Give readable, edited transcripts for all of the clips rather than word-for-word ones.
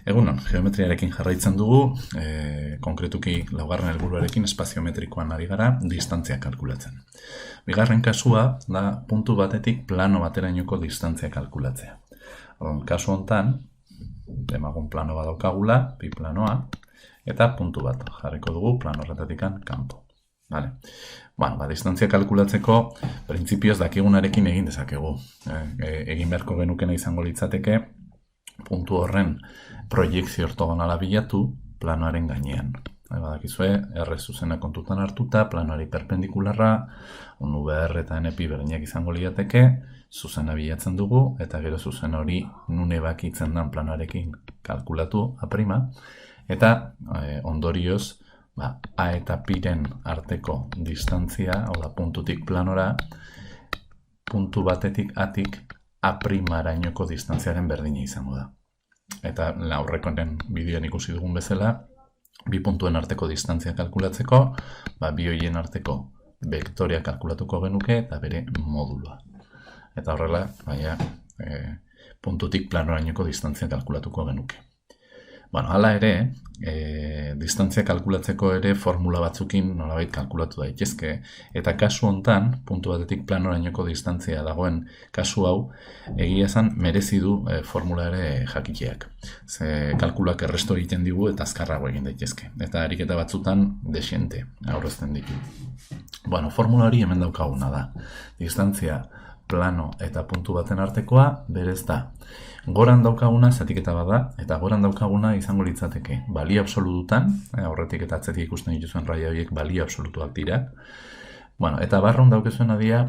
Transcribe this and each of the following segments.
Egunon, geometriarekin jarraitzen dugu, konkretuki laugarren helburuarekin espaziometrikoan ari gara distantzia kalkulatzen. Bigarren kasua da puntu batetik plano baterainoko distantzia kalkulatzea. Kasu hontan, demagun plano bat daukagula, bi planoa, eta puntu bat jarriko dugu plano horretatikan kanpo. Vale. Distantzia kalkulatzeko printzipioz dakigunarekin egin dezakegu. Egin beharko genukena izango litzateke puntu horren proiekzio ortogonala bilatu planoaren gainean. Badakizue, R zuzena kontutan hartuta, planoari perpendikularra, VR eta NP berdinak izango liateke, zuzena bilatzen dugu, eta gero zuzen hori nune bakitzen den planoarekin kalkulatu A', eta ondorioz, A eta P'ren arteko distantzia, hau da puntutik planora, puntu batetik Atik A'-arainoko distantziaren berdina izango da. Eta aurrekoen bideoan ikusi dugun bezala, bi puntuen arteko distantzia kalkulatzeko, bi horien arteko vektorea kalkulatuko genuke eta bere modulua. Eta horrela, puntutik planorainoko distantzia kalkulatuko genuke. Hala ere, distantzia kalkulatzeko ere formula batzukin nolabait kalkulatu daitezke, eta kasu hontan, puntu batetik planorainoko distantzia dagoen kasu hau, egia esan merezi du formula ere jakiteak. Ze kalkulak erresto egiten digu eta azkarrago egin daitezke. Eta ariketa batzutan desiente aurrezten ditu. Formula hori hemen daukaguna da. Distantzia plano eta puntu baten artekoa berez da. Goran daukaguna zatiketa bada, eta goran daukaguna izango litzateke balio absolututan, aurretik eta atzetik ikusten dituzuen raia horiek balio absolutuak dira. Eta barrun daukezuena dira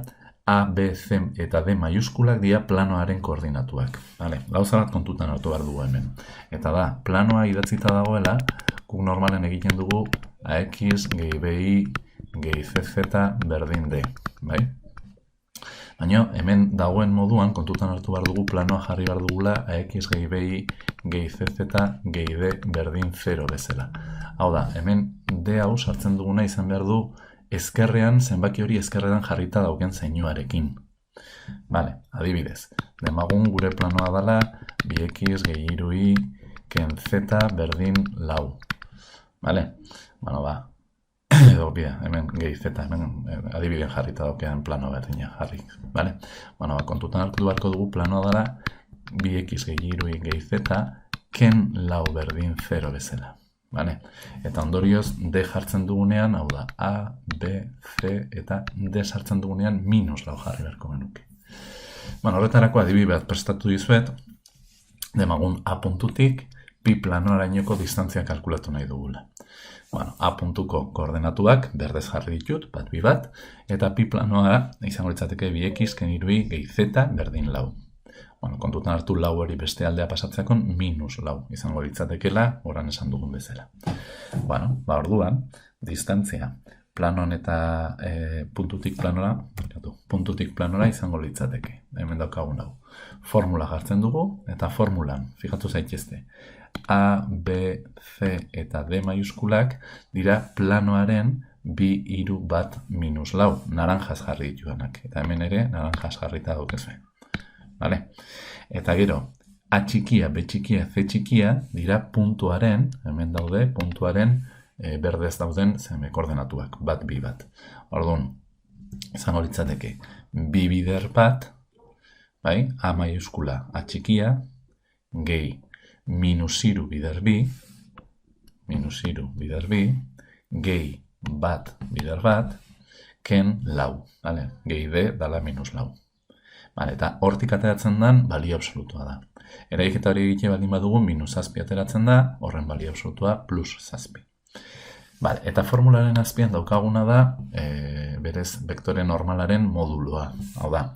A, B, C eta D maiuskulak dira planoaren koordinatuak. Gauza bat kontutan hartu behar dugu hemen. Eta da, planoa idatzita dagoela, guk normalen egiten dugu AX gehi BI gehi CZ berdin D. Baina hemen dagoen moduan kontutan hartu behar dugu planoa jarri behar dugula AX gehi BI gehi CZ gehi D berdin 0 bezala. Hau da, hemen D hau sartzen duguna izan behar du ezkerrean, zenbaki hori ezkerrean jarrita dauken zeinuarekin. Adibidez, demagun gure planoa dela bx gehi irui ken z berdin lau. Edo, hemen gehi z, hemen adibideen jarrita daukean plano berdina jarri. Kontutan hartu beharko dugu planoa dela bx gehi irui gehi z ken lau berdin 0 bezala. Eta ondorioz D jartzen dugunean, hau da, A, B, C eta D sartzen dugunean minus lau jarri beharko genuke. Horretarako adibide bat prestatu dizuet, demagun A puntutik pi planoarainoko distantzia kalkulatu nahi dugula. A puntuko koordenatuak berdez jarri ditut, bat bi bat, eta pi planoa izango litzateke bx ken irui gehi z berdin lau. Kontutan hartu lau hori beste aldea pasatzeakon minus lau izango litzatekela, oran esan dugun bezala. Orduan, distantzia planon eta puntutik planora izango litzateke. Hemen daukagun hau. Formula jartzen dugu, eta formulan, fijatu zaitezte, A, B, C eta D maiuskulak dira planoaren bi iru bat minus lau, naranjaz jarri dituanak. Eta hemen ere, naranjaz jarrita daukezue. Eta gero, A txikia, B txikia, C txikia dira puntuaren, hemen daude, puntuaren berdez dauden zeme koordenatuak, bat bi bat. Orduan, izango litzateke, bi bider bat, A maiuskula, A txikia, gehi minus iru bider bi, gehi bat bider bat, ken lau, gehi D dala minus lau. Eta hortik ateratzen den balio absolutua da. Eraiketa hori egite baldin badugu minus zazpi ateratzen da, horren balio absolutua plus zazpi. Eta formularen azpian daukaguna da berez vektore normalaren modulua. Hau da,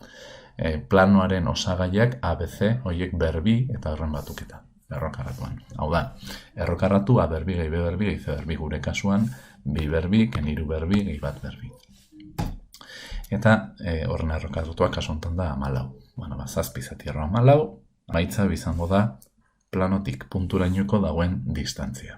planoaren osagaiak ABC horiek berbi eta horren batuketa. Errokarratuan. Hau da, errokarratu A berbi gehi B berbi gehi C berbi gure kasuan, bi berbi, ken iru berbi gehi bat berbi. Eta horren errokarratuak kasu honetan da 14. Zazpi zati erro 14, maitza bizango da planotik punturainoko dagoen distantzia.